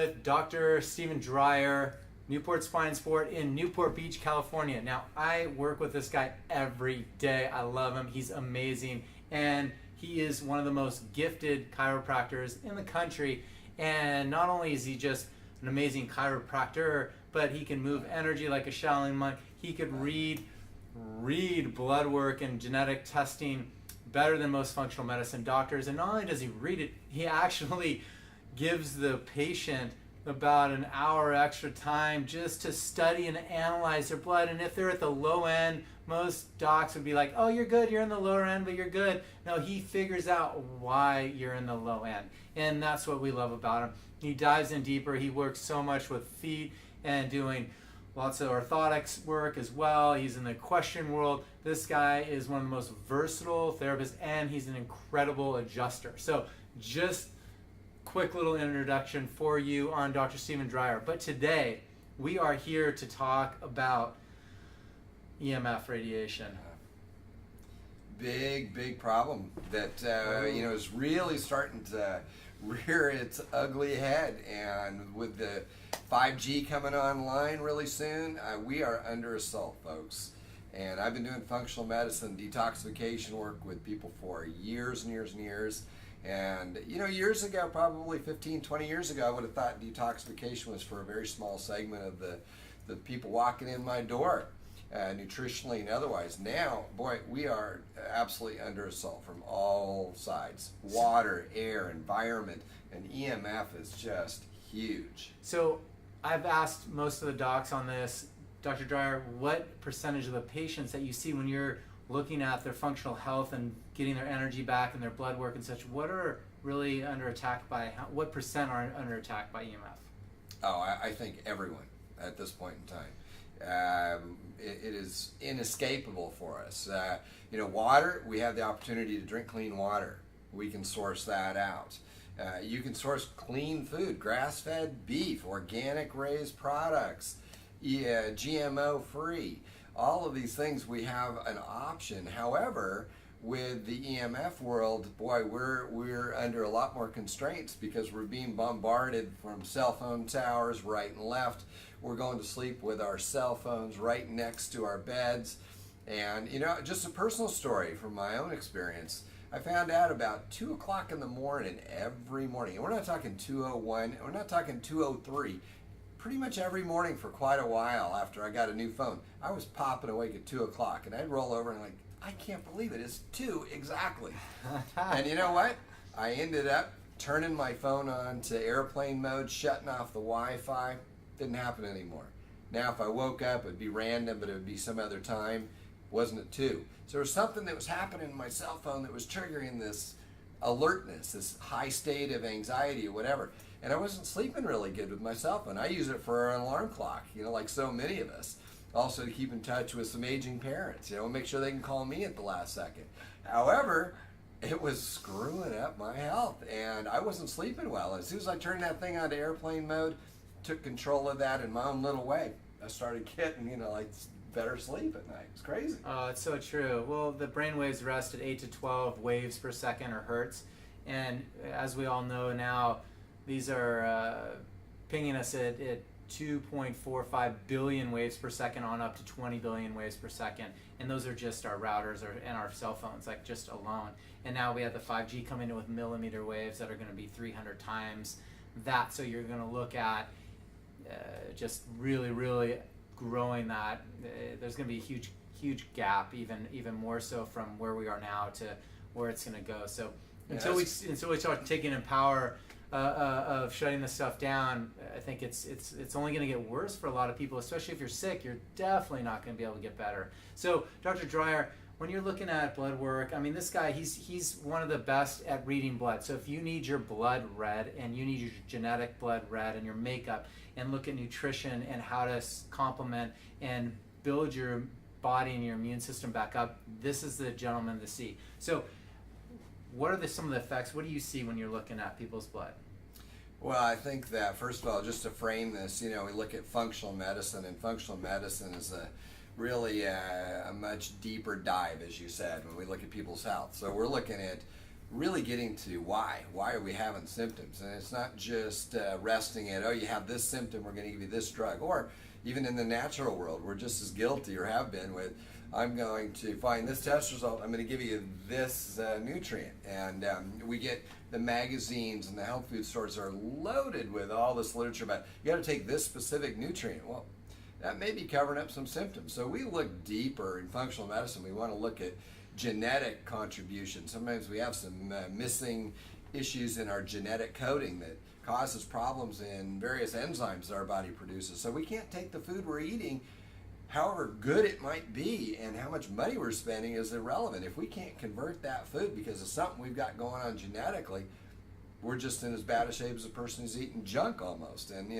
with Dr. Stephen Dreyer, Newport Spine Sport in Newport Beach, California. Now, I work with this guy every day. I love him. He's amazing. And he is one of the most gifted chiropractors in the country. And not only is he just an amazing chiropractor, but he can move energy like a Shaolin monk. He could read blood work and genetic testing better than most functional medicine doctors. And not only does he read it, he actually gives the patient about an hour extra time just to study and analyze their blood. And if they're at the low end, most docs would be like, oh, you're good, you're in the lower end, but you're good. No, he figures out why you're in the low end. And that's what we love about him. He dives in deeper. He works so much with feet and doing lots of orthotics work as well. He's in the equestrian world. This guy is one of the most versatile therapists, and he's an incredible adjuster. So just quick little introduction for you on Dr. Stephen Dreyer. But today, we are here to talk about EMF radiation. Big problem that is really starting to rear its ugly head, and with the 5G coming online really soon, we are under assault, folks. And I've been doing functional medicine detoxification work with people for years and years and years. And years ago, probably 15, 20 years ago, I would have thought detoxification was for a very small segment of the people walking in my door, nutritionally and otherwise. Now, boy, we are absolutely under assault from all sides. Water, air, environment, and EMF is just huge. So I've asked most of the docs on this, Dr. Dreyer, what percentage of the patients that you see when you're looking at their functional health and getting their energy back and their blood work and such, what are really under attack by, what percent are under attack by EMF? Oh, I think everyone at this point in time. It is inescapable for us. Water, we have the opportunity to drink clean water. We can source that out. You can source clean food, grass-fed beef, organic raised products, GMO free. All of these things, we have an option. However, with the EMF world, boy, we're under a lot more constraints because we're being bombarded from cell phone towers right and left. We're going to sleep with our cell phones right next to our beds. And just a personal story from my own experience. I found out about 2 o'clock in the morning every morning. And we're not talking 2:01, we're not talking 2:03. Pretty much every morning for quite a while after I got a new phone, I was popping awake at 2 o'clock, and I'd roll over and I can't believe it. It's 2 exactly. And you know what? I ended up turning my phone on to airplane mode, shutting off the Wi-Fi. Didn't happen anymore. Now if I woke up, it'd be random, but it would be some other time. Wasn't at 2. So there was something that was happening in my cell phone that was triggering this alertness, this high state of anxiety or whatever. And I wasn't sleeping really good with my cell phone. I use it for an alarm clock, like so many of us. Also to keep in touch with some aging parents, make sure they can call me at the last second. However, it was screwing up my health, and I wasn't sleeping well. As soon as I turned that thing onto airplane mode, took control of that in my own little way, I started getting, better sleep at night. It's crazy. Oh, it's so true. Well, the brain waves rest at 8 to 12 waves per second, or hertz. And as we all know now, these are pinging us at 2.45 billion waves per second on up to 20 billion waves per second. And those are just our routers and our cell phones, just alone. And now we have the 5G coming in with millimeter waves that are going to be 300 times that. So you're going to look at just really, really growing that. There's going to be a huge gap, even more so from where we are now to where it's going to go. So until we start taking in power of shutting this stuff down, I think it's only going to get worse for a lot of people, especially if you're sick. You're definitely not going to be able to get better. So Dr. Dreyer, when you're looking at blood work, this guy, he's one of the best at reading blood. So if you need your blood read and you need your genetic blood read and your makeup, and look at nutrition and how to complement and build your body and your immune system back up, this is the gentleman to see. So what are some of the effects? What do you see when you're looking at people's blood? Well, I think that, first of all, just to frame this, we look at functional medicine, and functional medicine is a much deeper dive, as you said, when we look at people's health. So we're looking at really getting to why are we having symptoms. And it's not just resting at, oh, you have this symptom, we're going to give you this drug. Or even in the natural world, we're just as guilty, or have been, with, I'm going to find this test result, I'm going to give you this nutrient. And we get the magazines, and the health food stores are loaded with all this literature about, you got to take this specific nutrient. Well, that may be covering up some symptoms. So we look deeper in functional medicine. We want to look at genetic contribution. Sometimes we have some missing issues in our genetic coding that causes problems in various enzymes that our body produces. So we can't take the food we're eating, however good it might be, and how much money we're spending is irrelevant. If we can't convert that food because of something we've got going on genetically, we're just in as bad a shape as a person who's eating junk almost. And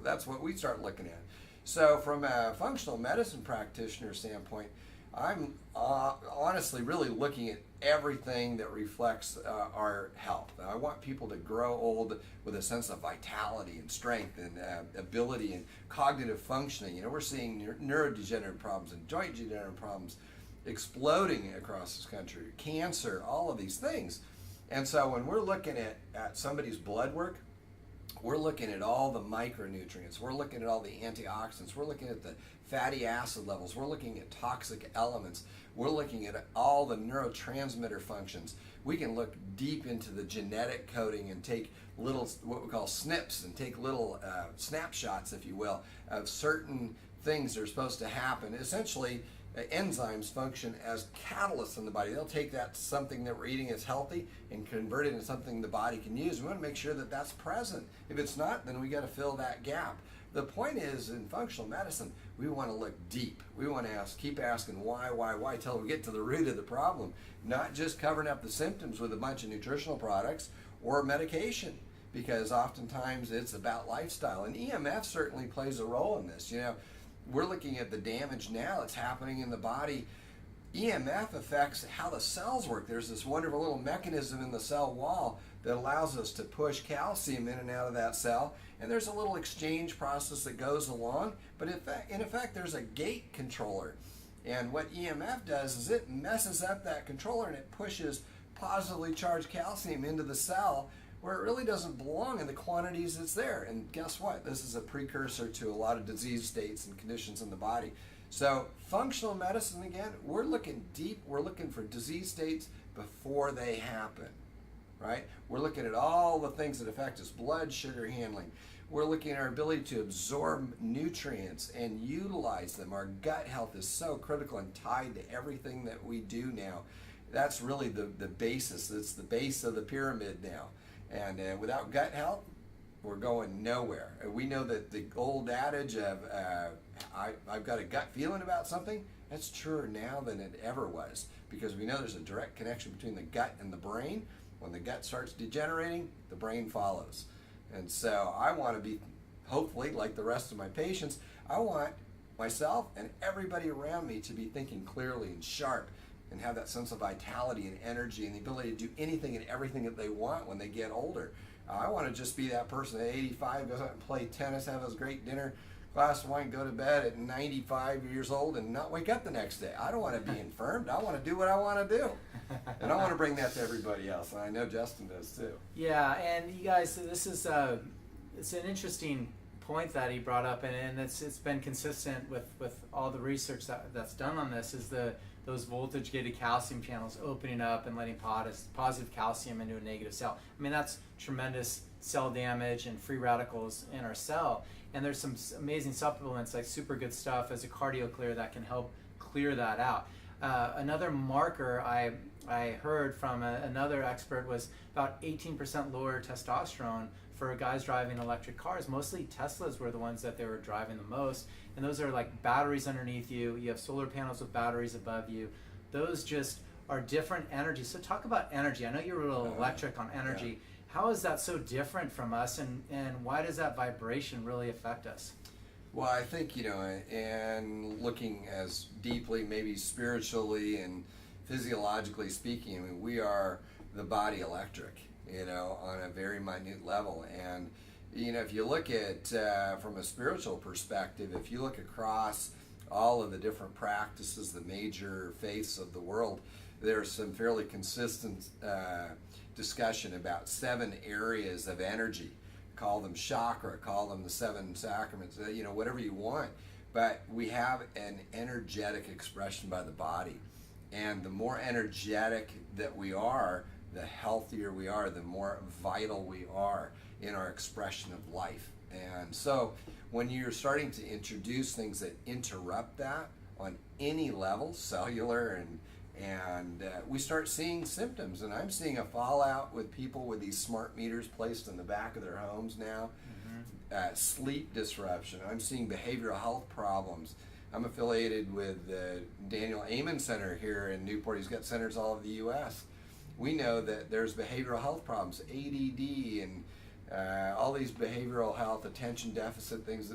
that's what we start looking at. So from a functional medicine practitioner standpoint, I'm honestly really looking at everything that reflects our health. I want people to grow old with a sense of vitality and strength and ability and cognitive functioning. We're seeing neurodegenerative problems and joint degenerative problems exploding across this country, cancer, all of these things. And so when we're looking at somebody's blood work, we're looking at all the micronutrients, we're looking at all the antioxidants, we're looking at the fatty acid levels, we're looking at toxic elements, we're looking at all the neurotransmitter functions. We can look deep into the genetic coding and take little, what we call SNPs, and take little snapshots, if you will, of certain things that are supposed to happen. Essentially, enzymes function as catalysts in the body. They'll take that something that we're eating is healthy and convert it into something the body can use. We want to make sure that that's present. If it's not, then we got to fill that gap. The point is, in functional medicine, we want to look deep. We want to keep asking why till we get to the root of the problem, not just covering up the symptoms with a bunch of nutritional products or medication, because oftentimes it's about lifestyle. And EMF certainly plays a role in this. We're looking at the damage now that's happening in the body. EMF affects how the cells work. There's this wonderful little mechanism in the cell wall that allows us to push calcium in and out of that cell, and there's a little exchange process that goes along, but in effect there's a gate controller. And what EMF does is it messes up that controller, and it pushes positively charged calcium into the cell where it really doesn't belong in the quantities it's there. And guess what? This is a precursor to a lot of disease states and conditions in the body. So functional medicine, again, we're looking deep. We're looking for disease states before they happen, right? We're looking at all the things that affect us, blood sugar handling. We're looking at our ability to absorb nutrients and utilize them. Our gut health is so critical and tied to everything that we do now. That's really the basis. It's the base of the pyramid now. And without gut health, we're going nowhere. We know that the old adage of I've got a gut feeling about something, that's truer now than it ever was, because we know there's a direct connection between the gut and the brain. When the gut starts degenerating, the brain follows. And so I want to be, hopefully, like the rest of my patients, I want myself and everybody around me to be thinking clearly and sharp, and have that sense of vitality and energy and the ability to do anything and everything that they want when they get older. I want to just be that person at 85, goes out and play tennis, have a great dinner, glass of wine, go to bed at 95 years old and not wake up the next day. I don't want to be infirmed. I want to do what I want to do. And I want to bring that to everybody else. And I know Justin does too. Yeah, and you guys, this is it's an interesting point that he brought up, and it's been consistent with all the research that's done on this, is those voltage gated calcium channels opening up and letting positive calcium into a negative cell. I mean, that's tremendous cell damage and free radicals in our cell. And there's some amazing supplements like super good stuff as a cardio clear that can help clear that out. Another marker I heard from another expert was about 18% lower testosterone for guys driving electric cars. Mostly Teslas were the ones that they were driving the most. And those are like batteries underneath you. You have solar panels with batteries above you. Those just are different energies. So talk about energy. I know you're real electric on energy. Yeah. How is that so different from us, and why does that vibration really affect us? Well, I think, and looking as deeply, maybe spiritually and physiologically speaking, I mean, we are the body electric, on a very minute level. And, if you look at, from a spiritual perspective, if you look across all of the different practices, the major faiths of the world, there's some fairly consistent discussion about 7 areas of energy. Call them chakra, call them the 7 sacraments, whatever you want. But we have an energetic expression by the body. And the more energetic that we are, the healthier we are, the more vital we are in our expression of life. And so when you're starting to introduce things that interrupt that on any level, cellular, and we start seeing symptoms. And I'm seeing a fallout with people with these smart meters placed in the back of their homes now. Sleep disruption. I'm seeing behavioral health problems. I'm affiliated with the Daniel Amen Center here in Newport. He's got centers all over the U.S. We know that there's behavioral health problems, ADD, and all these behavioral health, attention deficit things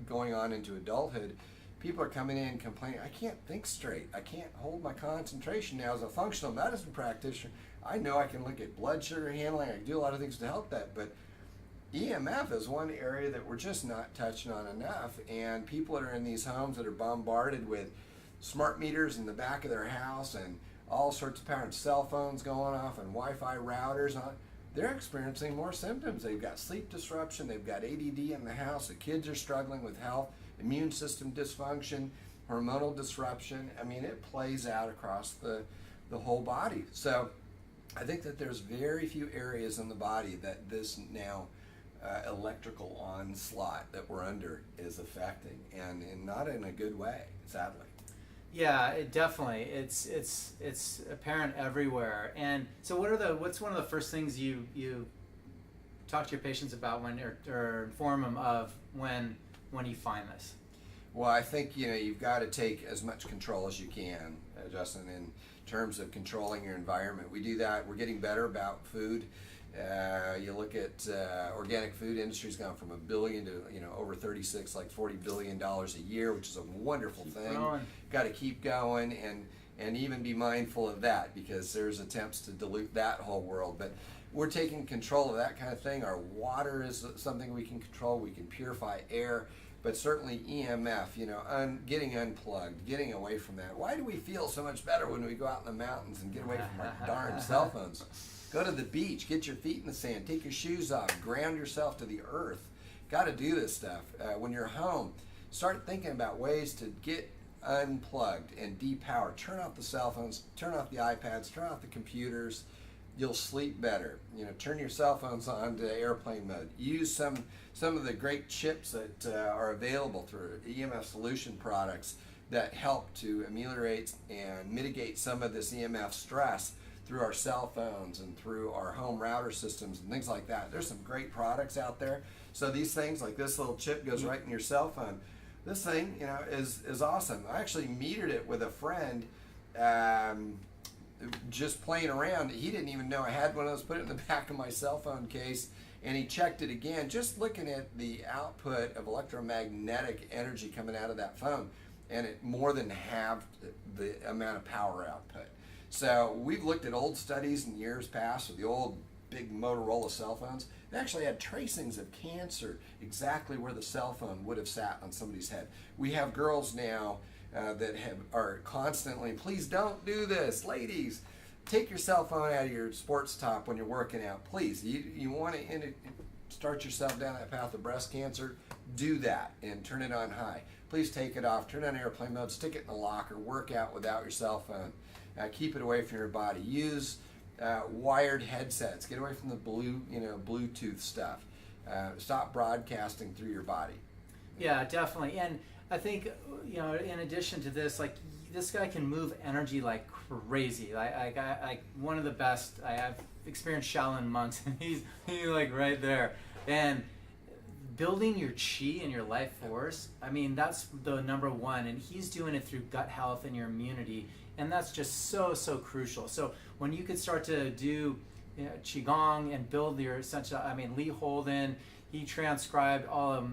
going on into adulthood. People are coming in complaining, I can't think straight. I can't hold my concentration now. As a functional medicine practitioner, I know I can look at blood sugar handling. I can do a lot of things to help that, but EMF is one area that we're just not touching on enough. And people that are in these homes that are bombarded with smart meters in the back of their house and all sorts of power and cell phones going off and Wi-Fi routers on, they're experiencing more symptoms. They've got sleep disruption, they've got ADD in the house, the kids are struggling with health, immune system dysfunction, hormonal disruption. I mean, it plays out across the whole body. So I think that there's very few areas in the body that this now electrical onslaught that we're under is affecting, and not in a good way, sadly. Yeah, it definitely. It's apparent everywhere. And so, what's one of the first things you talk to your patients about when or inform them of when you find this? Well, I think you've got to take as much control as you can, Justin, in terms of controlling your environment. We do that. We're getting better about food. You look at organic food industry's gone from $1 billion to over 36, like $40 billion a year, which is a wonderful thing. Got to keep going and even be mindful of that, because there's attempts to dilute that whole world. But we're taking control of that kind of thing. Our water is something we can control. We can purify air, but certainly EMF. Getting unplugged, getting away from that. Why do we feel so much better when we go out in the mountains and get away from our darn cell phones? Go to the beach, get your feet in the sand, take your shoes off, ground yourself to the earth. Got to do this stuff. When you're home, start thinking about ways to get unplugged and depowered. Turn off the cell phones, turn off the iPads, turn off the computers. You'll sleep better. Turn your cell phones on to airplane mode. Use some of the great chips that are available through EMF solution products that help to ameliorate and mitigate some of this EMF stress through our cell phones and through our home router systems and things like that. There's some great products out there. So these things, like this little chip goes right in your cell phone. This thing, is awesome. I actually metered it with a friend, just playing around. He didn't even know I had one of those. Put it in the back of my cell phone case, and he checked it again, just looking at the output of electromagnetic energy coming out of that phone, and it more than halved the amount of power output. So we've looked at old studies in years past with the old big Motorola cell phones. They actually had tracings of cancer exactly where the cell phone would have sat on somebody's head. We have girls now that are constantly, please don't do this, ladies. Take your cell phone out of your sports top when you're working out, please. You want to start yourself down that path of breast cancer, do that and turn it on high. Please take it off, turn on airplane mode, stick it in the locker, work out without your cell phone. Keep it away from your body. Use wired headsets. Get away from the Bluetooth stuff. Stop broadcasting through your body. Yeah, definitely. And I think in addition to this, like this guy can move energy like crazy. Like one of the best. I've experienced Shaolin monks, and he's like right there. And building your chi and your life force, I mean, that's the number one. And he's doing it through gut health and your immunity. And that's just so crucial. So when you could start to do qigong and build your essential, Lee Holden, he transcribed all of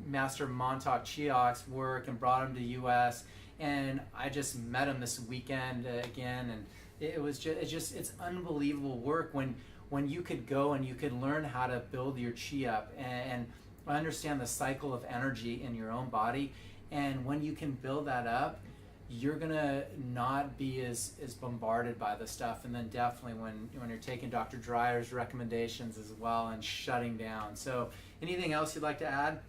Master Montauk Chiok's work and brought him to U.S. And I just met him this weekend again, and it's unbelievable work when you could go and you could learn how to build your chi up and understand the cycle of energy in your own body. And when you can build that up, you're gonna not be as bombarded by the stuff. And then definitely when you're taking Dr. Dreyer's recommendations as well and shutting down. So anything else you'd like to add?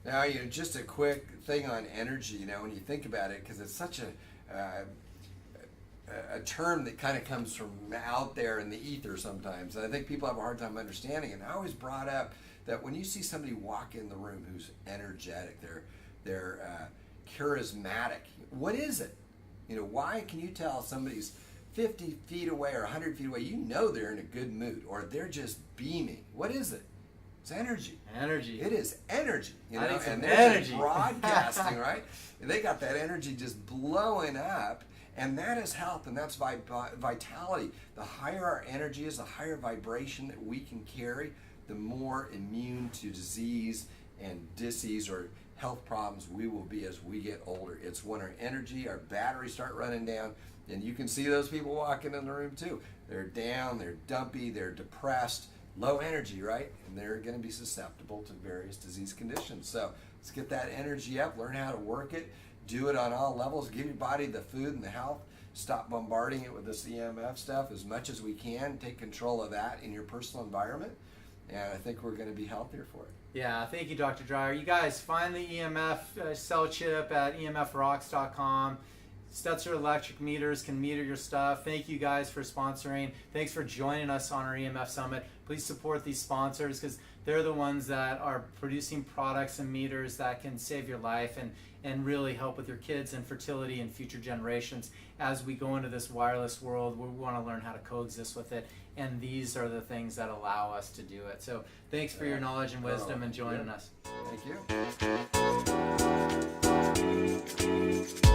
Now, just a quick thing on energy, when you think about it, because it's such a term that kind of comes from out there in the ether sometimes. And I think people have a hard time understanding it. And I always brought up that when you see somebody walk in the room who's energetic, they're charismatic, what is it? Why can you tell somebody's 50 feet away or 100 feet away, they're in a good mood or they're just beaming? What is it? It's energy. Energy. It is energy. And they're energy. Broadcasting, right? And they got that energy just blowing up, and that is health, and that's vitality. The higher our energy is, the higher vibration that we can carry, the more immune to disease and disease or health problems we will be as we get older. It's when our energy, our batteries start running down, and you can see those people walking in the room too. They're down, they're dumpy, they're depressed, low energy, right? And they're going to be susceptible to various disease conditions. So let's get that energy up, learn how to work it, do it on all levels, give your body the food and the health, stop bombarding it with this EMF stuff as much as we can, take control of that in your personal environment, and I think we're going to be healthier for it. Yeah, thank you, Dr. Dreyer. You guys find the EMF cell chip at emfrocks.com. Stetzer Electric Meters can meter your stuff. Thank you guys for sponsoring. Thanks for joining us on our EMF Summit. Please support these sponsors because they're the ones that are producing products and meters that can save your life and really help with your kids and fertility and future generations. As we go into this wireless world, we want to learn how to coexist with it, and these are the things that allow us to do it. So thanks for your knowledge and wisdom and joining us. Thank you.